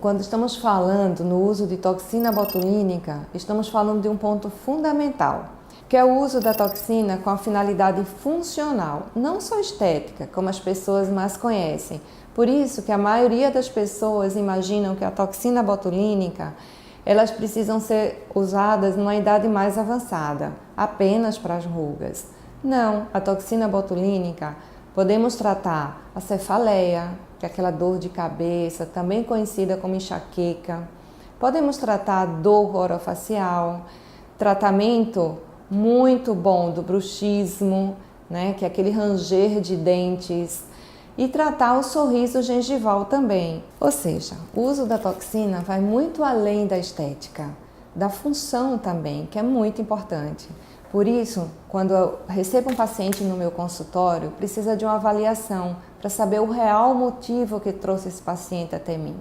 Quando estamos falando no uso de toxina botulínica, estamos falando de um ponto fundamental, que é o uso da toxina com a finalidade funcional, não só estética, como as pessoas mais conhecem. Por isso que a maioria das pessoas imaginam que a toxina botulínica, elas precisam ser usadas numa idade mais avançada, apenas para as rugas. Não, a toxina botulínica podemos tratar a cefaleia, que é aquela dor de cabeça, também conhecida como enxaqueca. Podemos tratar a dor orofacial, tratamento muito bom do bruxismo, né, que é aquele ranger de dentes, e tratar o sorriso gengival também. Ou seja, o uso da toxina vai muito além da estética, da função também, que é muito importante. Por isso, quando eu recebo um paciente no meu consultório, precisa de uma avaliação para saber o real motivo que trouxe esse paciente até mim.